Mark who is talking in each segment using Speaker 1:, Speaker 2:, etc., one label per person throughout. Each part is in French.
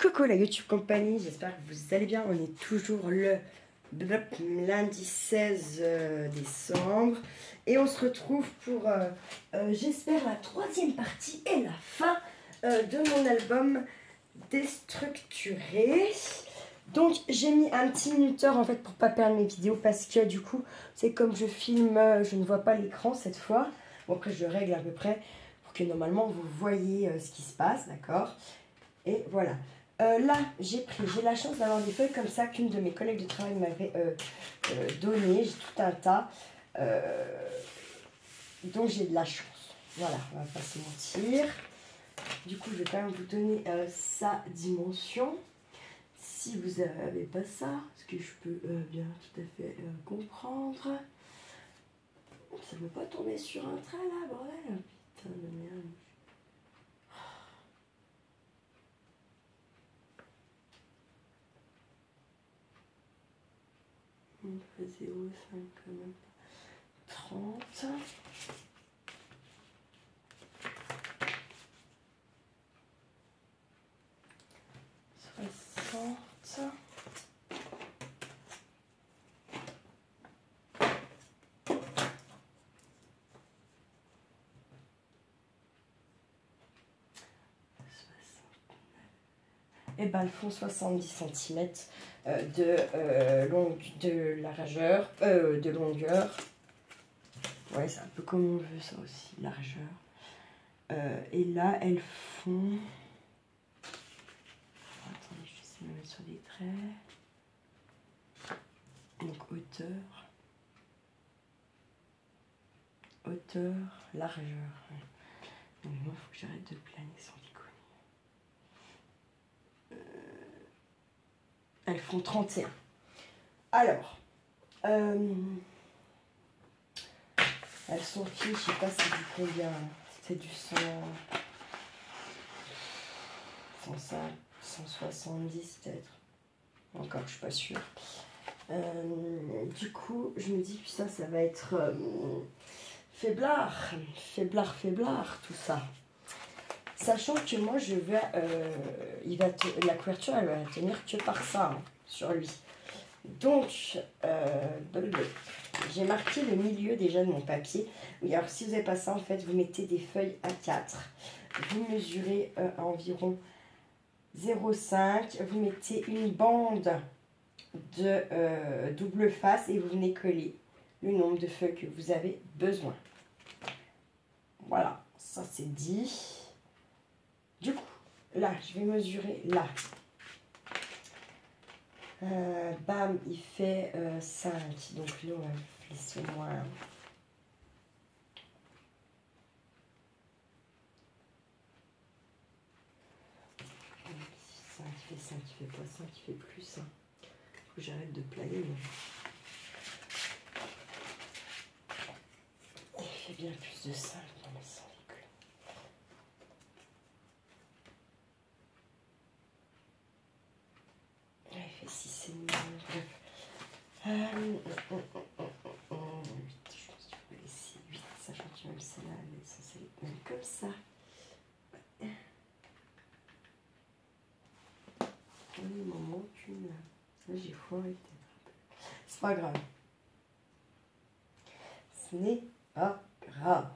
Speaker 1: Coucou la YouTube compagnie, j'espère que vous allez bien. On est toujours le lundi 16 décembre et on se retrouve pour, j'espère, la troisième partie et la fin de mon album Déstructuré. Donc j'ai mis un petit minuteur en fait pour pas perdre mes vidéos parce que du coup c'est comme je filme, je ne vois pas l'écran cette fois. Bon après je règle à peu près pour que normalement vous voyez ce qui se passe, d'accord. Et voilà. Là, j'ai la chance d'avoir des feuilles comme ça qu'une de mes collègues de travail m'avait donné. J'ai tout un tas. Donc j'ai de la chance. Voilà, on va pas se mentir. Du coup, je vais quand même vous donner sa dimension. Si vous n'avez pas ça, ce que je peux bien tout à fait comprendre. Ça ne veut pas tomber sur un trait là, bordel. Putain de merde. On fait 0,5 quand même. 30. 60. 69. Et ben, elles font 70 cm de largeur, de longueur. Ouais, c'est un peu comme on veut ça aussi, largeur. Et là, elles font... Attendez, je vais essayer de me mettre sur des traits. Donc hauteur. Hauteur, largeur. Ouais. Donc moi, il faut que j'arrête de planer sans déconner. Elles font 31. Alors, elles sont fines, je sais pas c'est du combien. C'est du 100, 105, 170 peut-être. Encore, je suis pas sûre. Du coup, je me dis que ça va être faiblard, tout ça. Sachant que moi, je vais, la couverture, elle va tenir que par ça, hein, sur lui. Donc, j'ai marqué le milieu déjà de mon papier. Oui, alors si vous n'avez pas ça, en fait, vous mettez des feuilles A4. Vous mesurez environ 0,5. Vous mettez une bande de double face et vous venez coller le nombre de feuilles que vous avez besoin. Voilà, ça c'est dit. Du coup, là, je vais mesurer là. Bam, il fait 5. Donc lui, on va laisser moins. Il fait 5, il fait pas 5, il fait plus. Hein. Faut que j'arrête de planer. Il fait bien plus de 5. Non, mais sans déconner. Il fait 6 et demi. 8, je pense qu'il faut laisser 8, sachant que même celle-là, elle est censée être même comme ça. Oui, il m'en manque une. Là, j'ai foiré peut-être un peu. C'est pas grave. Ce n'est pas grave.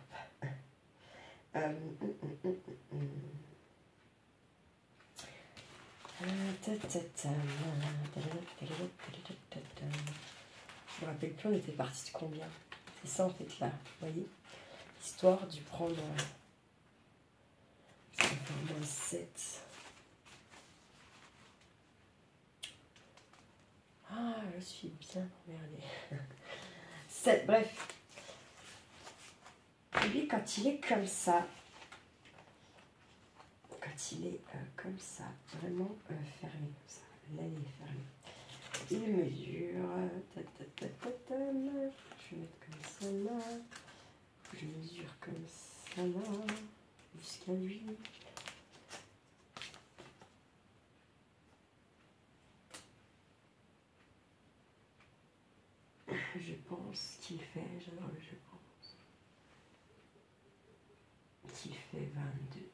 Speaker 1: Je me rappelle plus, on était parti de combien. C'est ça en fait là, vous voyez. Histoire de prendre... Ça va faire moins 7. Ah, je suis bien emmerdée. 7, bref. Et lui, quand il est comme ça, vraiment fermé comme ça, là il est fermé. Il mesure, je vais mettre comme ça là, je mesure comme ça là, jusqu'à lui. Je pense qu'il fait, j'adore le je pense, qu'il fait 22.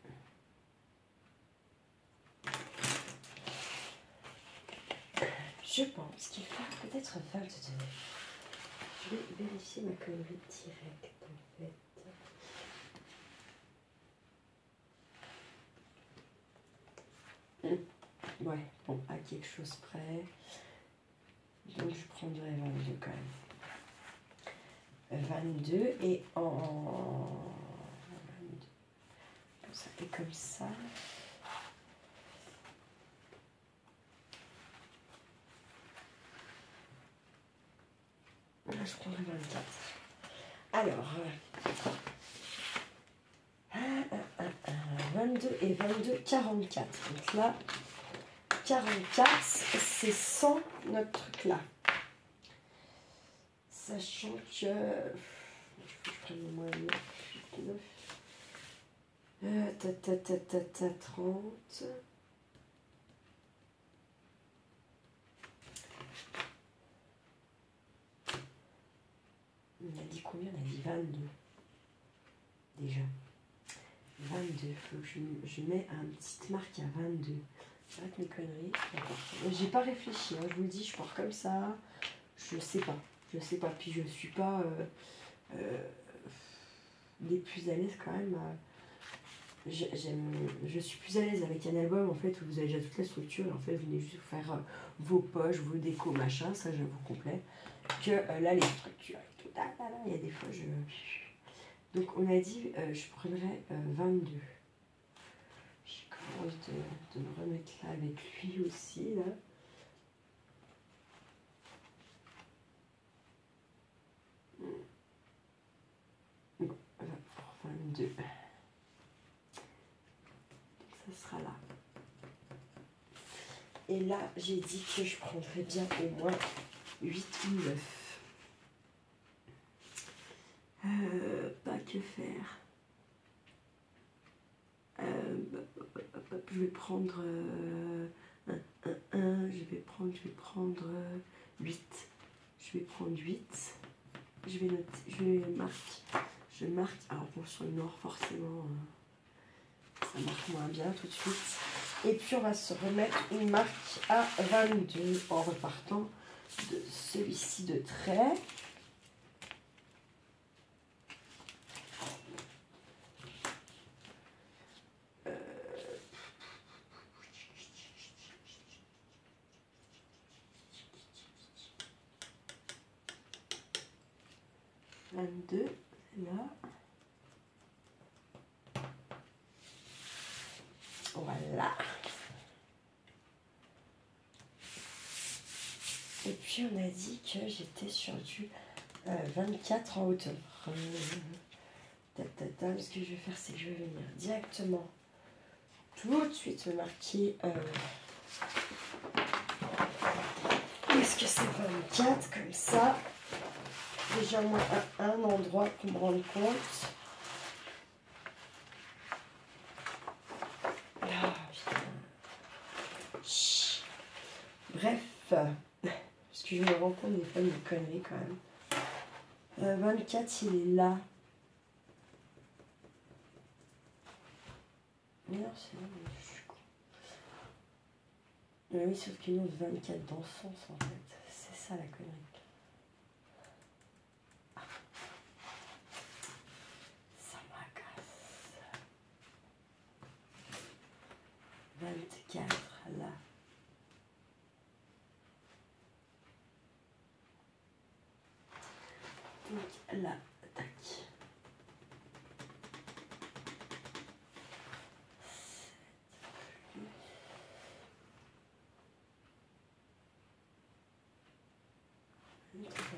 Speaker 1: Je pense qu'il faut peut-être 22. Je vais vérifier ma connerie directe en fait. Ouais, bon, à quelque chose près. Donc je prendrai 22 quand même. 22 et en 22. Bon, ça fait comme ça. Là, je prendrai 24. Alors, 22 et 22, 44. Donc là, 44, c'est sans notre truc là. Sachant que... Il faut que je prenne le moins 9. 30. On a dit combien? On a dit 22. Déjà. 22. Faut que je mets un petit marque à 22. J'arrête mes conneries. J'ai pas réfléchi. Hein, je vous le dis, je pars comme ça. Je sais pas. Je sais pas. Puis je suis pas les plus à l'aise quand même. Je suis plus à l'aise avec un album en fait où vous avez déjà toute la structure et en fait vous venez juste faire vos poches, vos décos, machin, ça j'avoue complet. Que là les structures et tout, il y a des fois je... Donc on a dit je prendrais 22. J'ai quand même envie de me remettre là avec lui aussi là. Bon, pour 22. Ça sera là. Et là, j'ai dit que je prendrais bien au moins 8 ou 9. Pas que faire. Je vais prendre je vais prendre 8. Je vais prendre 8. Je vais noter, je marque. Alors bon, sur le nord, forcément, ça marche moins bien tout de suite. Et puis on va se remettre une marque à 22 en repartant de celui-ci de trait. Là. Voilà. Et puis on a dit que j'étais sur du 24 en hauteur. Ce que je vais faire, c'est que je vais venir directement tout de suite me marquer est-ce que c'est 24 comme ça. Déjà moi à un endroit pour me rendre compte. Ah, bref, parce que je me rends compte des fois de mes conneries quand même. 24 il est là. Mais non, c'est là, je suis con. Oui, sauf qu'il y a 24 dans ce sens en fait. C'est ça la connerie. Ça m'agace. 24 là. Donc là, tac.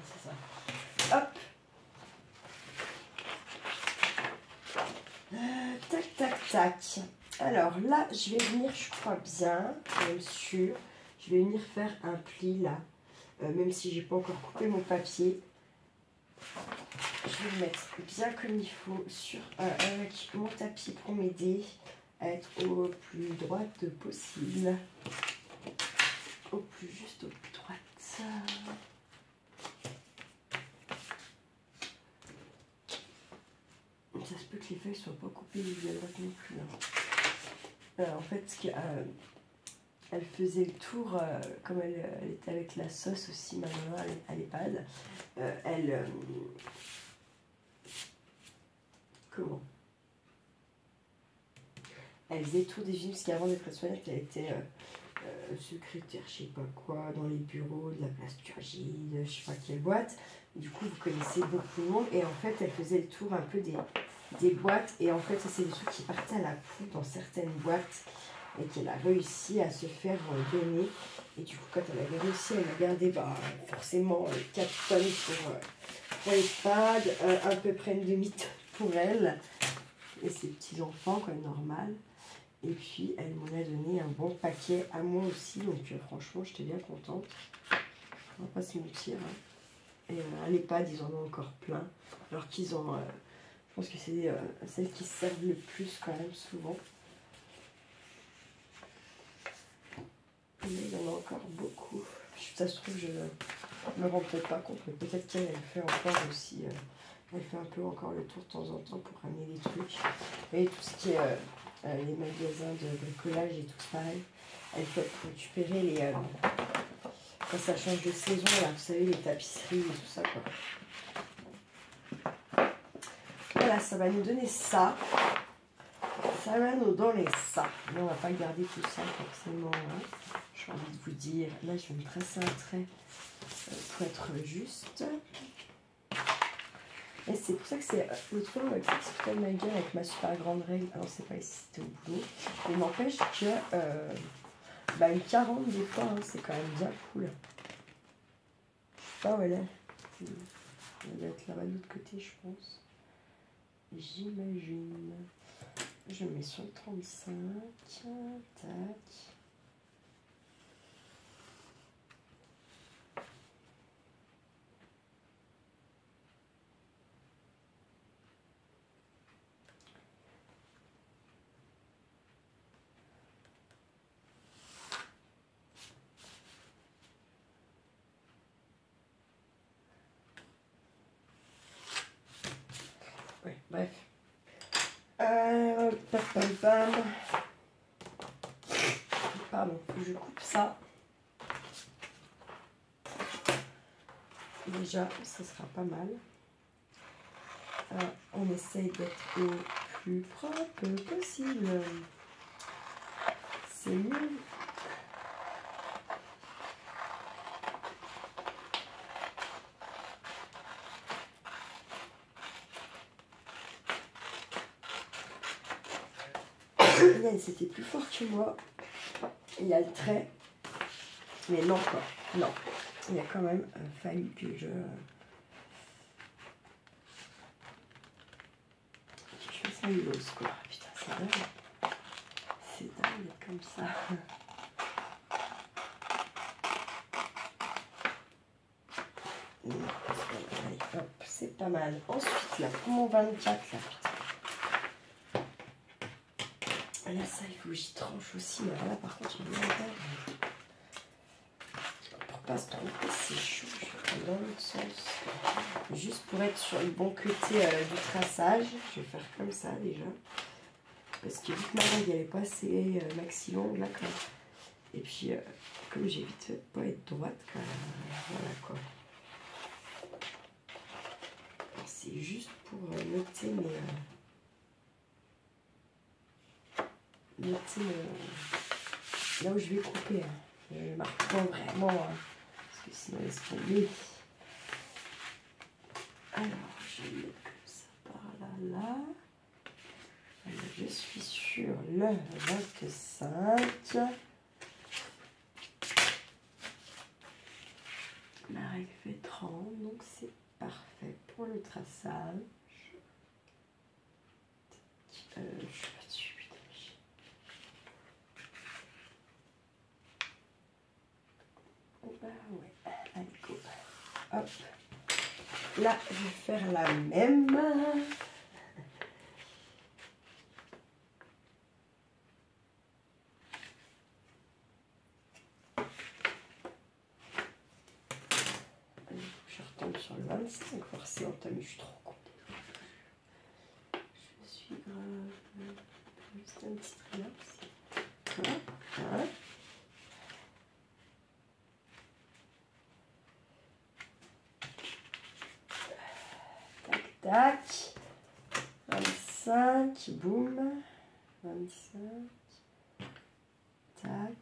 Speaker 1: C'est ça. Hop. Tac, tac, tac. Alors là, je vais venir, je crois bien, même sûr, je vais venir faire un pli là. Même si j'ai pas encore coupé mon papier. Je vais le mettre bien comme il faut sur avec mon tapis pour m'aider à être au plus droite possible. Au plus juste, au plus droite. Ça se peut que les feuilles ne soient pas coupées du à droite non plus. Hein. En fait, elle faisait le tour, comme elle était avec la sauce aussi, ma maman à l'EHPAD. Comment? Elle faisait le tour des gyms, parce qu'avant d'être soignante, elle était secrétaire, je sais pas quoi, dans les bureaux de la place Turgide, je sais pas quelle boîte. Du coup, vous connaissez beaucoup de monde. Et en fait, elle faisait le tour un peu des boîtes. Et en fait, ça, c'est des trucs qui partaient à la poule dans certaines boîtes. Et qu'elle a réussi à se faire donner. Et du coup, quand elle avait réussi, elle a gardé forcément 4 tonnes pour l'EHPAD, à peu près une demi-tonne pour elle et ses petits-enfants, quoi, normal. Et puis, elle m'en a donné un bon paquet à moi aussi. Donc, franchement, j'étais bien contente. On va pas se mentir. Hein. Et à l'EHPAD, ils en ont encore plein. Alors qu'ils ont... je pense que c'est celles qui se servent le plus, quand même, souvent. Mais il y en a encore beaucoup. Ça se trouve, je me rends peut-être pas compte. Mais peut-être qu'elle fait encore aussi... elle fait un peu encore le tour de temps en temps pour ramener des trucs. Et tout ce qui est... les magasins de bricolage et tout pareil. Elle fait pour récupérer les... quand ça change de saison, là, vous savez, les tapisseries et tout ça, quoi. Voilà, ça va nous donner ça. Ça va nous donner ça. Mais on va pas garder tout ça, forcément. Hein. J'ai envie de vous dire... Là, je vais me tracer un trait pour être juste. Et c'est pour ça que c'est l'autre fois, on se foutait de ma gueule avec ma super grande règle. Alors, c'est pas ici, c'était au boulot. Mais n'empêche que une 40 des fois, hein, c'est quand même bien cool. Je sais pas où elle est. Elle doit être là-bas de l'autre côté, je pense. J'imagine. Je mets sur le 35. Tac. Ouais, bref. Pardon, je coupe ça. Déjà, ça sera pas mal. On essaye d'être au plus propre possible. C'est mieux. Yann, c'était plus fort que moi. Il y a le trait. Mais non, quoi. Non. Il a quand même fallu que je fasse un lose, quoi. Putain, c'est dingue. C'est dingue comme ça. Allez, hop, c'est pas mal. Ensuite, là, pour mon 24, là, putain. Là, ça, il faut que j'y tranche aussi. Mais là, par contre, j'ai bien faire. Pour pas se tromper, c'est chaud. Je vais faire dans l'autre sens. Juste pour être sur le bon côté du traçage. Je vais faire comme ça, déjà. Parce que vu que ma règle, elle est pas assez maxi longue, là, quand même. Et puis, comme j'ai vite fait de pas être droite, quand même. Voilà, quoi. C'est juste pour noter mes... là où je vais couper. Hein. Je marque pas vraiment, hein, parce que sinon laisse tomber. Alors, je vais mettre comme ça par là, là. Alors, je suis sur le 25. La règle fait 30, donc c'est parfait pour le traçage. Je suis pas dessus, putain. Bah ouais, allez, go. Hop. Là, je vais faire la même. Je retombe sur le 25, forcément, t'as mis, je suis trop contente. Je suis grave. Juste un petit trait là aussi. Voilà. Voilà. tac. 25, boum. 25. Tac.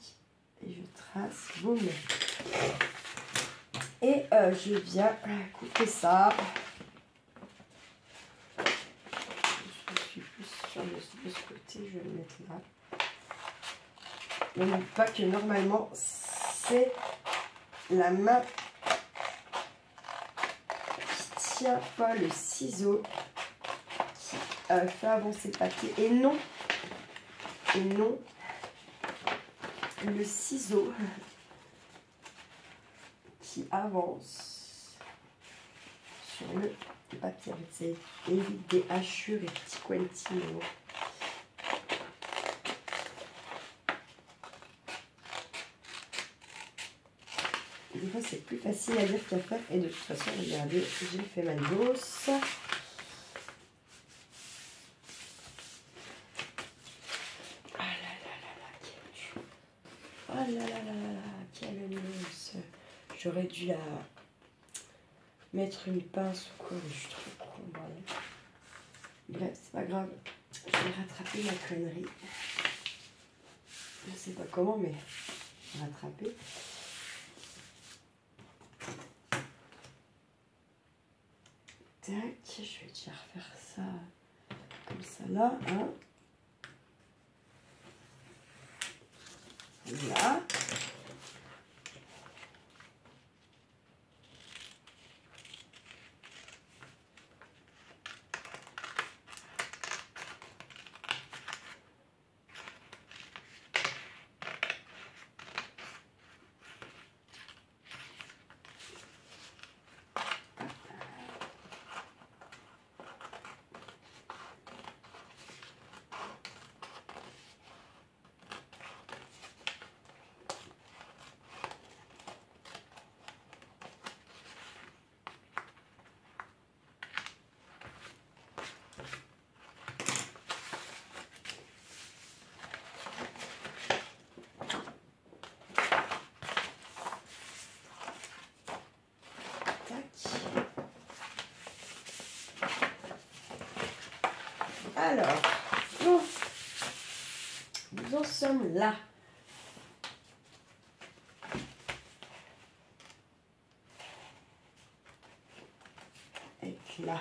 Speaker 1: Et je trace, boum. Et je viens couper ça. Je suis plus sur de ce côté, je vais le mettre là. N'oublie pas que normalement, c'est la main qui tient pas le ciseau qui fait avancer le papier. Et non, le ciseau qui avance sur le papier. C'est évite des hachures et petits pointillés. Des fois, c'est plus facile à dire qu'à faire. Et de toute façon, regardez, j'ai fait ma gosse. Ah là là là là, quelle... Ah là là là là là, quelle mousse. J'aurais dû la mettre une pince ou quoi, mais je suis trop con. Bref, c'est pas grave. Je vais rattraper ma connerie. Je sais pas comment, mais rattraper. Tac, je vais déjà refaire ça comme ça là, hein. Là. Alors, bon, nous en sommes là. Éclat.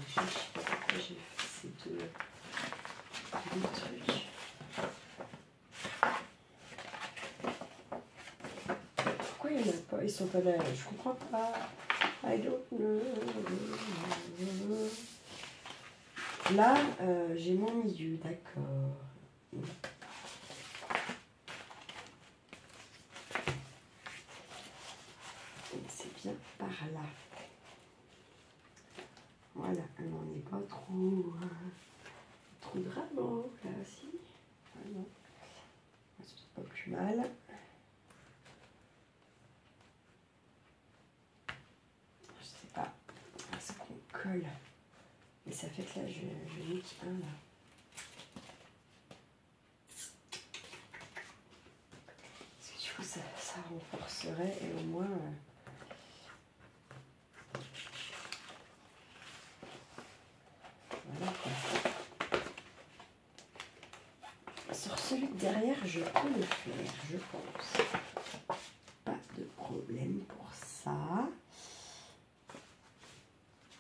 Speaker 1: Je sais pas pourquoi j'ai fait ces deux trucs. Pourquoi il n'y en a pas? Ils sont pas là. Je comprends pas. I don't know. Là, j'ai mon milieu, d'accord. C'est bien par là. Voilà, on n'en est pas trop de rameaux, là aussi. Ah non, c'est pas plus mal. Je sais pas ce qu'on colle. Mais ça fait que là, je nique un là. Parce que du coup, ça renforcerait et au moins... voilà quoi. Sur celui de derrière, je peux le faire, je pense. Pas de problème pour ça.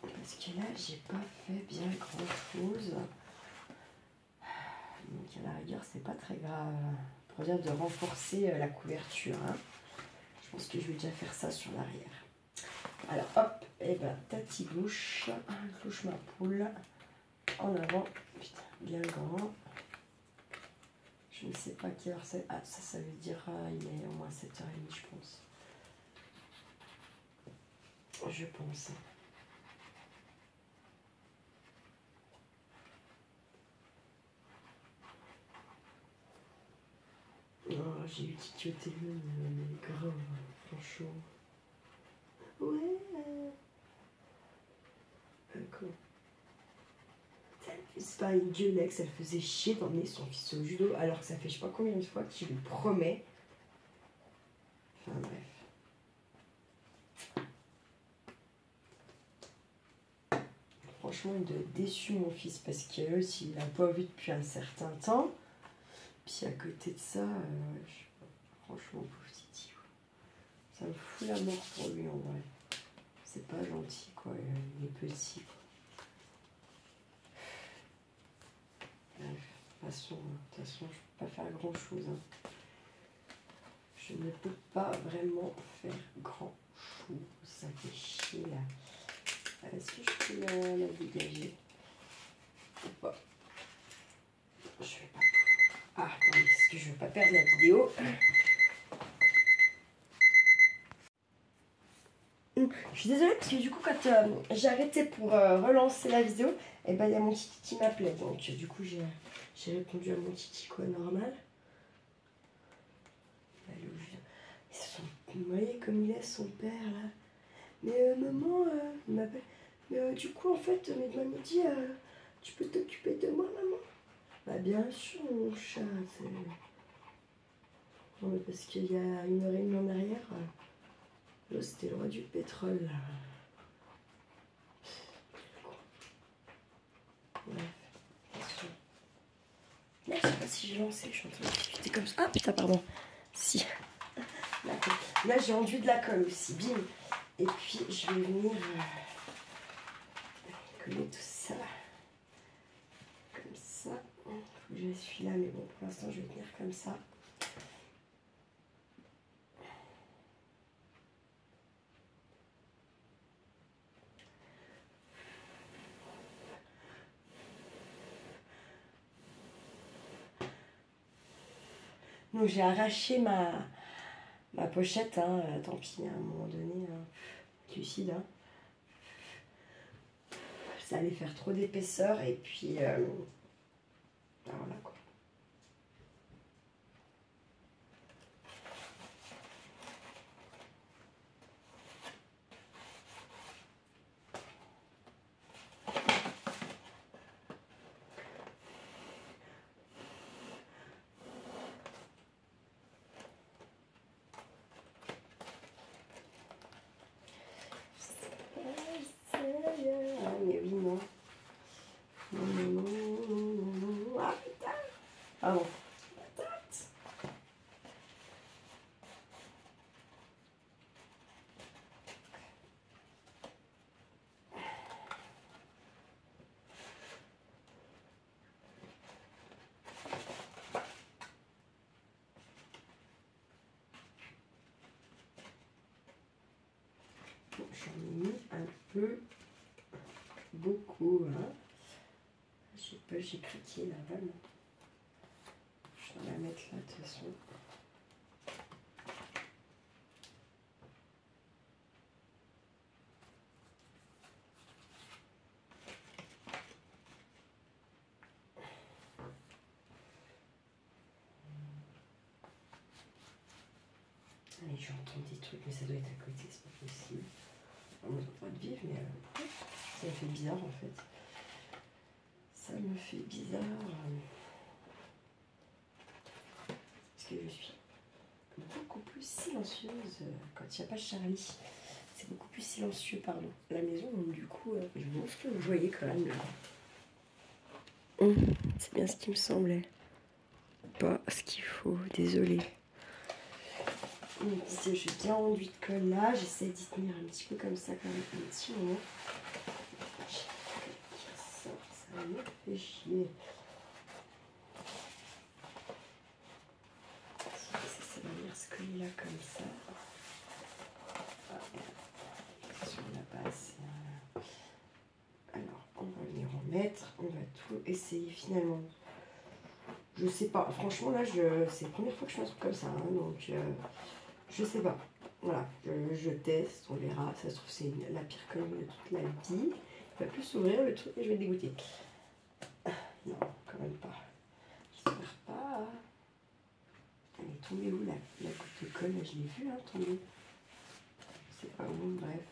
Speaker 1: Parce que là, j'ai pas fait bien grand chose. Donc à la rigueur, c'est pas très grave. Pour dire de renforcer la couverture. Hein. Je pense que je vais déjà faire ça sur l'arrière. Alors hop, et ben tati-bouche, louche ma poule. En avant, putain, bien grand. Je ne sais pas quelle heure c'est. Ah, ça veut dire il est au moins 7h30, je pense. Je pense. Oh, j'ai eu titioté, mais grave, franchement. Ouais. Quoi? Ça ne fait pas, il gueulait que ça le faisait chier d'emmener son fils au judo alors que ça fait je sais pas combien de fois qu'il lui promet. Enfin bref. Franchement, il doit être déçu, mon fils, parce qu'il aussi, il l'a pas vu depuis un certain temps. Puis à côté de ça, je sais pas, franchement, pauvre Titi. Ça me fout la mort pour lui, en vrai. C'est pas gentil, quoi. Il est petit, quoi. Bref, de toute façon, je peux pas faire grand-chose. Hein. Je ne peux pas vraiment faire grand-chose. Ça fait chier, là. Est-ce que je peux la dégager ou pas? Je vais pas. Ah, attendez, parce que je veux pas perdre la vidéo. Je suis désolée parce que du coup quand j'ai arrêté pour relancer la vidéo, et ben il y a mon titi qui m'appelait. Donc du coup j'ai répondu à mon titi quoi normal. Vous voyez comme il est son père là. Mais maman, il m'appelle. Mais du coup en fait, maman me dit tu peux t'occuper de moi maman? Bah bien sûr mon chat. Non mais parce qu'il y a une heure et demie en arrière, là c'était le roi du pétrole là. Bref, là je sais pas si j'ai lancé, je suis en train de discuter comme ça. Ah putain pardon. Si. Là j'ai enduit de la colle aussi, bim. Et puis je vais venir coller tout ça. Comme ça. Faut que j'essuie là, mais bon pour l'instant je vais tenir comme ça. Donc j'ai arraché ma pochette, hein, tant pis, à un moment donné, suicide. Hein. Ça allait faire trop d'épaisseur et puis voilà quoi. Ah mais oui non. Non. Ah putain. Ah bon. J'en ai mis un peu, beaucoup, hein. Je sais pas, j'ai craqué la vanne. Je vais la mettre là de toute façon. Allez, j'entends des trucs, mais ça doit être à côté, c'est pas possible. On est en train de vivre, mais ça me fait bizarre en fait. Ça me fait bizarre. Parce que je suis beaucoup plus silencieuse quand il n'y a pas Charlie. C'est beaucoup plus silencieux, pardon. La maison, donc du coup, je pense que vous voyez quand même là. C'est bien ce qui me semblait. Pas ce qu'il faut, désolée. J'ai bien enduit de colle là, j'essaie d'y tenir un petit peu comme ça, quand même, un petit moment. Ça me fait chier. Ça va venir se coller là comme ça. Attention, on n'a pas assez. Alors, on va venir en mettre, on va tout essayer finalement. Je sais pas, franchement là, c'est la première fois que je fais un truc comme ça, hein, donc je sais pas. Voilà, je teste, on verra. Ça se trouve, c'est la pire connerie de toute la vie. Il va plus s'ouvrir le truc et je vais le dégoûter. Non, quand même pas. J'espère pas. Elle est tombée où la goutte de colle? Je l'ai vue, hein, tomber. Je sais pas où, bref.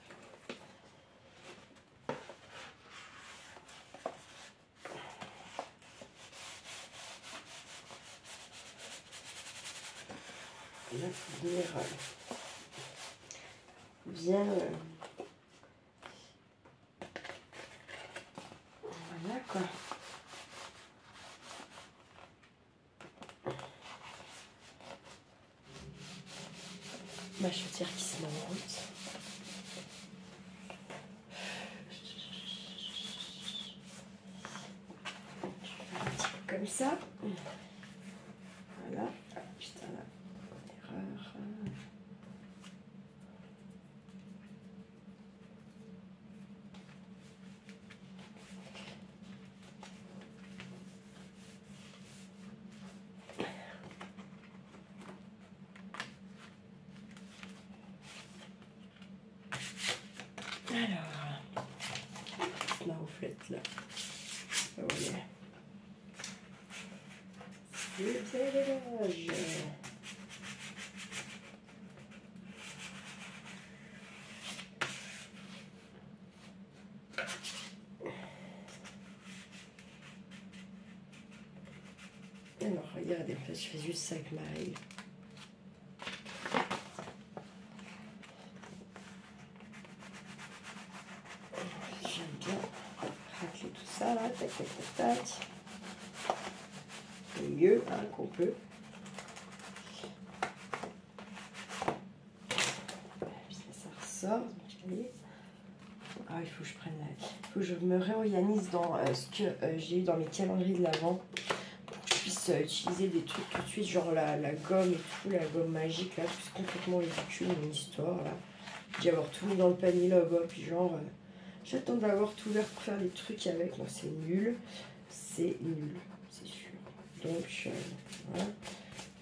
Speaker 1: bien... voilà quoi. Ma chaudière qui se met en route. Un petit peu comme ça. Voilà. Ah, putain, là. Erreur. Alors, la reflète là. Voilà. C'est le mélange. Alors, regardez, en fait, je fais juste ça avec ma règle. J'aime bien racler tout ça, là, tac, tac, tac, tac. Le mieux hein, qu'on peut. Ça ressort. Ah, il faut que je prenne la... Il faut que je me réorganise dans ce que j'ai eu dans mes calendriers de l'Avent. Utiliser des trucs tout de suite, genre la gomme et tout, la gomme magique là, c'est complètement ridicule, une histoire là. J'ai avoir tout mis dans le panier là-bas, puis genre j'attends d'avoir tout ouvert pour faire des trucs avec, moi c'est nul, c'est sûr. Donc voilà,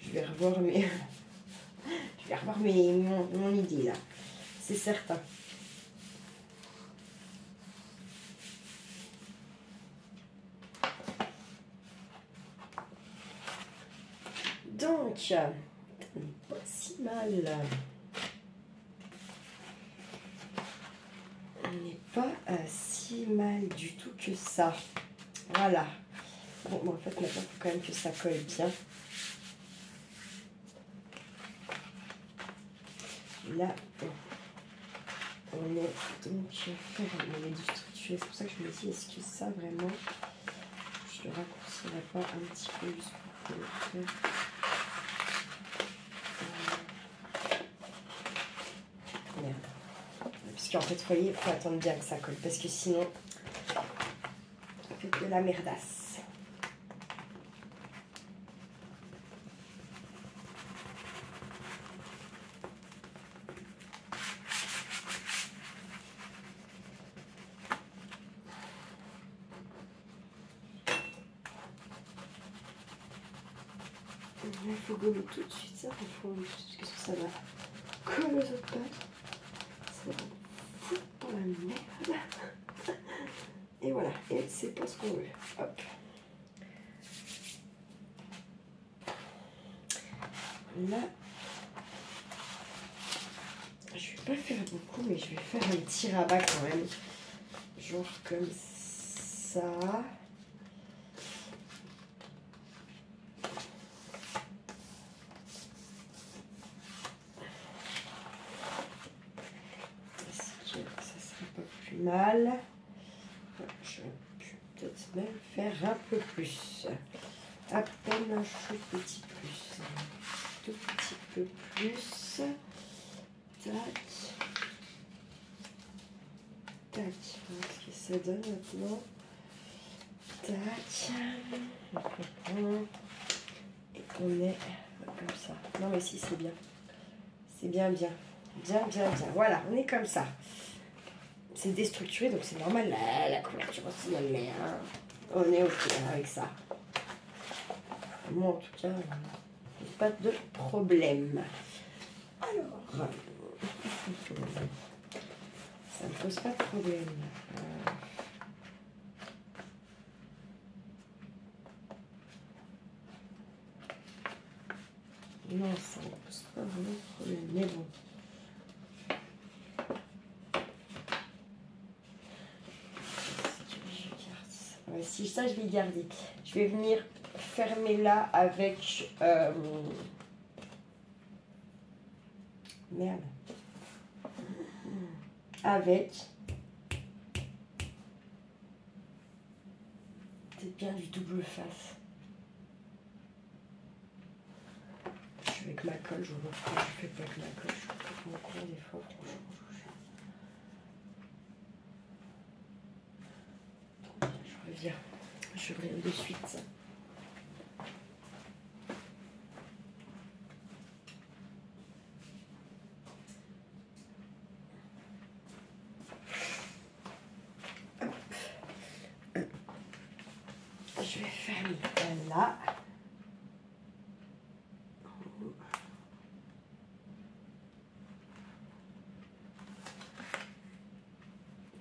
Speaker 1: je vais revoir mon idée là, c'est certain. Donc, pas si mal. On n'est pas si mal du tout que ça. Voilà. Bon, en fait, maintenant, il faut quand même que ça colle bien. Là, on est donc... On est déstructuré. C'est pour ça que je me dis, est-ce que ça, vraiment, je le raccourcirais pas un petit peu juste pour le faire. Merde. Parce qu'en fait, vous voyez, il faut attendre bien que ça colle. Parce que sinon, ça fait de la merdasse. Il faut gommer tout de suite ça. Il faut... Qu'est-ce que ça va coller aux autres pattes. Ça va foutre dans la merde. Et voilà, et c'est pas ce qu'on veut. Hop. Là, je vais pas faire beaucoup, mais je vais faire un petit rabat quand même. Genre comme ça. Est-ce que ça serait pas plus mal? Je vais peut-être même faire un peu plus. À peine un tout petit plus. Tout petit peu plus. Tac. Tac. Voilà ce que ça donne maintenant. Tac. Et on est comme ça. Non mais si, c'est bien. C'est bien, bien. Bien, bien, bien. Voilà, on est comme ça. C'est déstructuré, donc c'est normal. La couverture aussi, elle est... Hein. On est ok avec ça. Moi, en tout cas, pas de problème. Alors, ça ne pose pas de problème. Non, ça ne pose pas vraiment de problème, mais bon. Ouais, si ça, je vais garder. Je vais venir fermer là avec merde. Avec, c'est bien du double face. Je suis avec ma colle, je vois pourquoi je fais pas avec ma colle, je suis complètement con des fois, franchement. Je reviens de suite. Je vais faire une là.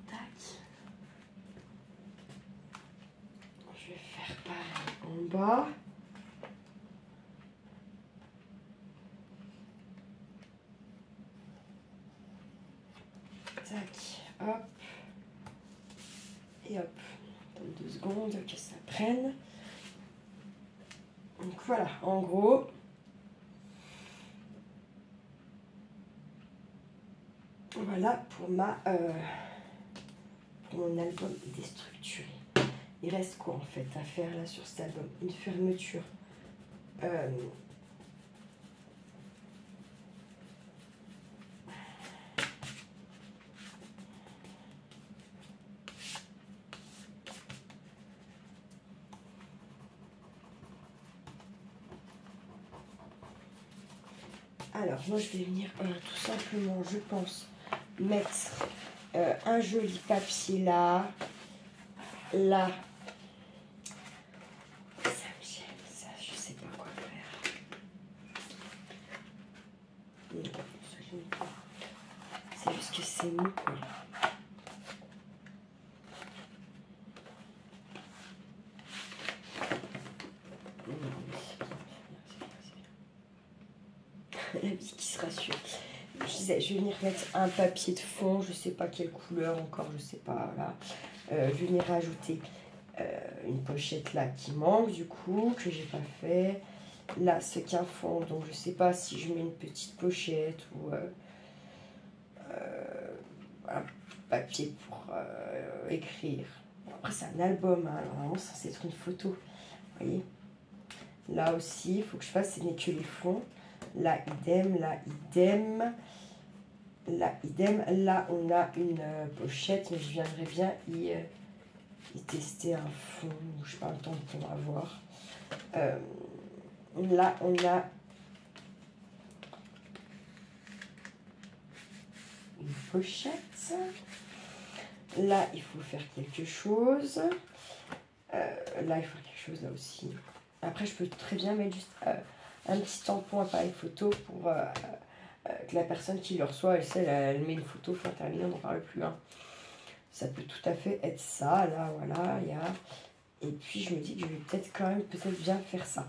Speaker 1: Tac. Je vais faire pareil en bas. Tac, hop. Et hop. Dans 2 secondes que ça prenne. Donc voilà, en gros. Voilà pour pour mon album déstructuré. Il reste quoi en fait à faire là sur cet album? Une fermeture. Alors, moi, je vais venir tout simplement, je pense, mettre un joli papier là. Là. Ça me gêne, ça, je sais pas quoi faire. Non, ça, j'aime pas. C'est juste que c'est mou, quoi. La vie qui se rassure. Je disais, je vais venir mettre un papier de fond, je sais pas quelle couleur encore, je sais pas, là. Je vais venir rajouter une pochette là qui manque du coup, que j'ai pas fait. Là, c'est qu'un fond, donc je sais pas si je mets une petite pochette ou un papier pour écrire. Bon, après, c'est un album, hein, alors vraiment, ça c'est être une photo. Vous voyez? Là aussi, il faut que je fasse, ce n'est que les fonds. Là, idem, là, idem. Là, idem. Là, on a une pochette, mais je viendrai bien y tester un fond. Je sais pas le temps qu'on va voir. Là, on a une pochette. Là, il faut faire quelque chose. Là, il faut faire quelque chose là aussi. Après, je peux très bien mettre juste un petit tampon appareil photo pour que la personne qui le reçoit, elle met une photo, fin terminée, on n'en parle plus. Hein. Ça peut tout à fait être ça. Là, voilà, il y a... Et puis, je me dis que je vais peut-être quand même bien faire ça.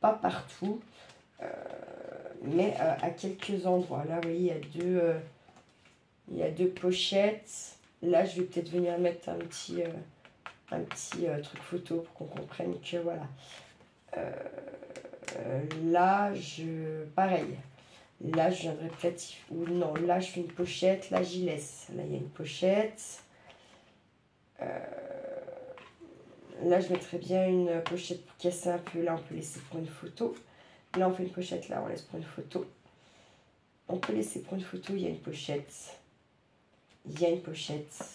Speaker 1: Pas partout, mais à quelques endroits. Là, vous voyez, il y a deux pochettes. Là, je vais peut-être venir mettre un petit truc photo pour qu'on comprenne que voilà. Là, pareil. Là, je viendrai peut-être... Ou non, là, je fais une pochette. Là, j'y laisse. Là, il y a une pochette. Là, je mettrais bien une pochette pour casser un peu. Là, on peut laisser pour une photo. Là, on fait une pochette. Là, on laisse pour une photo. On peut laisser pour une photo. Il y a une pochette. Il y a une pochette.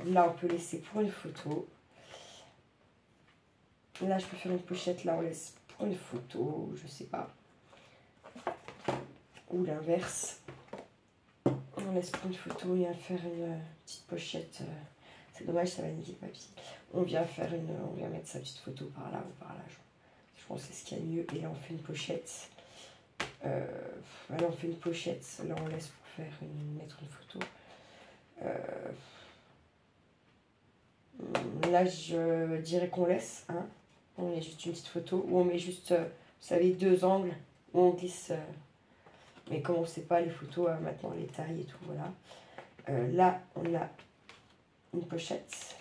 Speaker 1: Là, on peut laisser pour une photo. Là, je peux faire une pochette. Là, on laisse pour une photo. Je sais pas. Ou l'inverse. On laisse pour une photo et faire une petite pochette. C'est dommage, ça va niquer le papier. On vient mettre sa petite photo par là ou par là. Je pense que c'est ce qu'il y a de mieux. Et là, on fait une pochette. Là, on fait une pochette. Là, on laisse pour mettre une photo. Là, je dirais qu'on laisse. Hein. On met juste une petite photo. Ou on met juste, vous savez, 2 angles. Où on glisse. Mais comme on ne sait pas les photos, maintenant, les tailles et tout, voilà. Là, on a une pochette.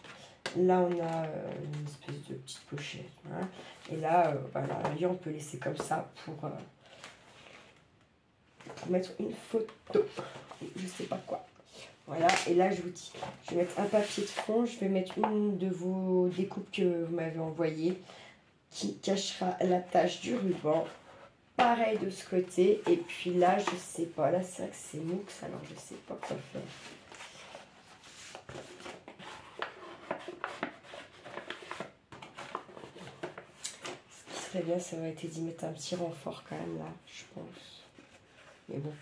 Speaker 1: Là, on a une espèce de petite pochette. Voilà. Et là, voilà, on peut laisser comme ça pour mettre une photo. Je sais pas quoi. Voilà, et là, je vous dis, je vais mettre un papier de fond. Je vais mettre une de vos découpes que vous m'avez envoyées qui cachera la tache du ruban. Pareil de ce côté. Et puis là, je sais pas. Là, c'est vrai que c'est mou, alors je sais pas quoi faire. Ce qui serait bien, ça aurait été d'y mettre un petit renfort quand même là, je pense. Mais bon.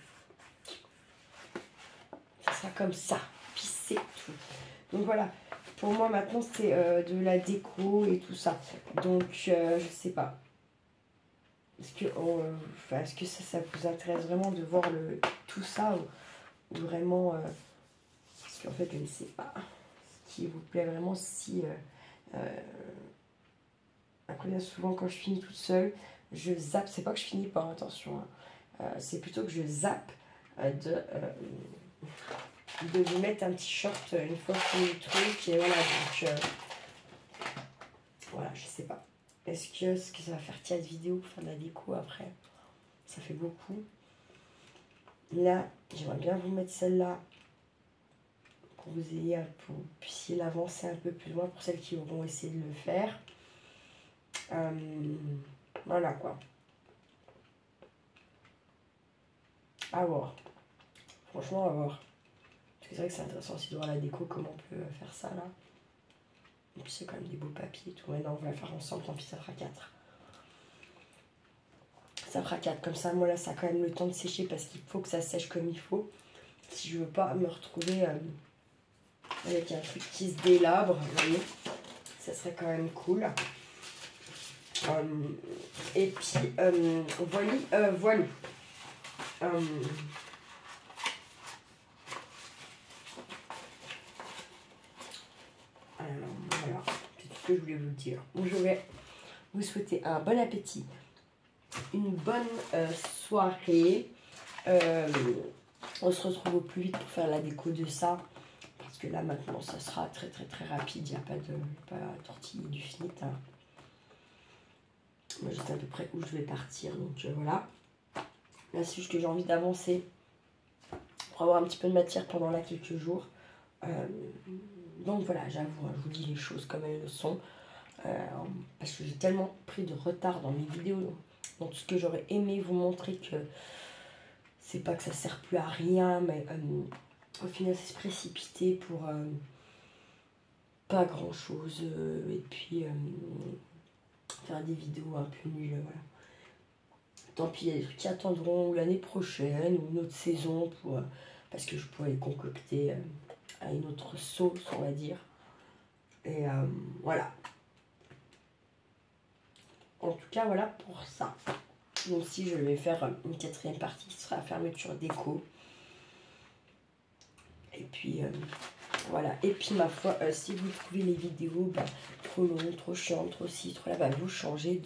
Speaker 1: Ça sera comme ça. Puis c'est tout. Donc voilà. Pour moi, maintenant, c'est de la déco et tout ça. Donc, je sais pas. Est-ce que ça vous intéresse vraiment de voir tout ça ou vraiment... parce qu'en fait, je ne sais pas ce qui vous plaît vraiment si... après, bien souvent, quand je finis toute seule, je zappe. C'est pas que je finis pas, attention. Hein. C'est plutôt que je zappe de vous mettre un petit short une fois que le truc. Et voilà, donc... voilà, je sais pas. Est-ce que ça va faire 4 vidéos pour faire de la déco après? Ça fait beaucoup. Là, j'aimerais bien vous mettre celle-là pour que vous puissiez l'avancer un peu plus loin pour celles qui auront essayé de le faire. Voilà quoi. À voir. Franchement, à voir. Parce que c'est vrai que c'est intéressant aussi de voir la déco, comment on peut faire ça là. Et puis c'est quand même des beaux papiers et tout. Ouais, non, on va le faire ensemble, tant pis, ça fera 4. Ça fera 4. Comme ça, moi là, ça a quand même le temps de sécher parce qu'il faut que ça sèche comme il faut. Si je veux pas me retrouver avec un truc qui se délabre, vous voyez, ça serait quand même cool. Et puis, voilà. Alors, voilà, c'est tout ce que je voulais vous dire. Donc, je vais vous souhaiter un bon appétit, une bonne soirée. On se retrouve au plus vite pour faire la déco de ça. Parce que là, maintenant, ça sera très, très, très rapide. Il n'y a pas tortiller du finit. Hein. Moi, je sais à peu près où je vais partir. Donc, voilà. Là, c'est juste que j'ai envie d'avancer pour avoir un petit peu de matière pendant là quelques jours. Donc, voilà, j'avoue, hein, je vous dis les choses comme elles le sont. Parce que j'ai tellement pris de retard dans mes vidéos. Dans tout ce que j'aurais aimé vous montrer que c'est pas que ça sert plus à rien, mais au final, c'est se précipiter pour pas grand chose. Et puis, faire des vidéos un peu nulles, voilà. Tant pis, il y a des trucs qui attendront l'année prochaine ou une autre saison parce que je pourrais les concocter à une autre sauce, on va dire. Et voilà. En tout cas, voilà pour ça. Donc si je vais faire une 4e partie qui sera la fermeture déco. Et puis voilà. Et puis ma foi, si vous trouvez les vidéos trop longues, trop chiantes, trop ci, trop là, vous changez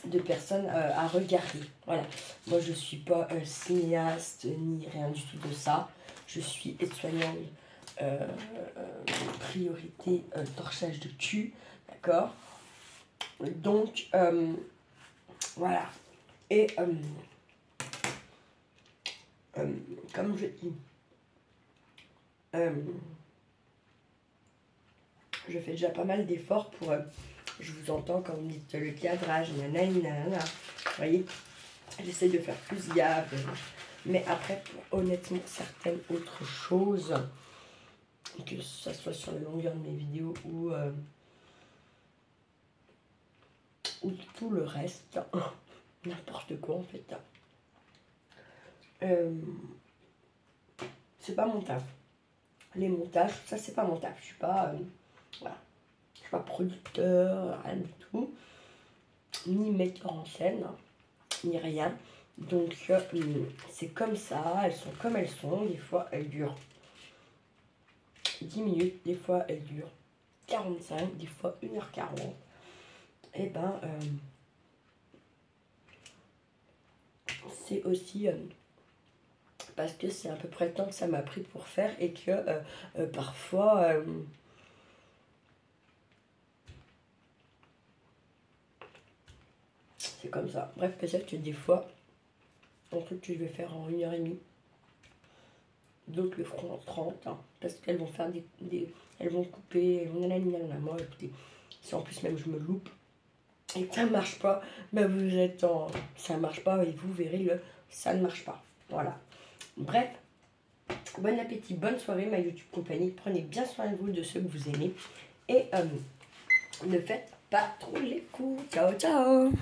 Speaker 1: de personnes à regarder. Voilà. Moi, je suis pas cinéaste ni rien du tout de ça. Je suis aide-soignante, priorité torchage de cul, d'accord. Donc, voilà. Et comme je dis, je fais déjà pas mal d'efforts pour... je vous entends quand vous dites le cadrage, nanana. Vous voyez, j'essaie de faire plus gaffe. Mais après, honnêtement, certaines autres choses, que ça soit sur la longueur de mes vidéos ou tout le reste, n'importe quoi en fait. C'est pas mon taf. Les montages, ça c'est pas mon taf. Je suis pas, voilà. Je suis pas producteur, rien du tout, ni metteur en scène, ni rien. Donc c'est comme ça, elles sont comme elles sont. Des fois elles durent 10 minutes, des fois elles durent 45, des fois 1h40. Et ben c'est aussi parce que c'est à peu près le temps que ça m'a pris pour faire et que parfois C'est comme ça. Bref, peut-être que des fois, un truc que je vais faire en 1h30, d'autres le feront en 30, hein, parce qu'elles vont faire elles vont couper, elles vont nanana. Moi, écoutez, si en plus même je me loupe et que ça marche pas, ben vous êtes en... ça marche pas et vous verrez ça ne marche pas. Voilà. Bref, bon appétit, bonne soirée ma YouTube compagnie. Prenez bien soin de vous, de ceux que vous aimez. Et ne faites pas trop les coups. Ciao, ciao.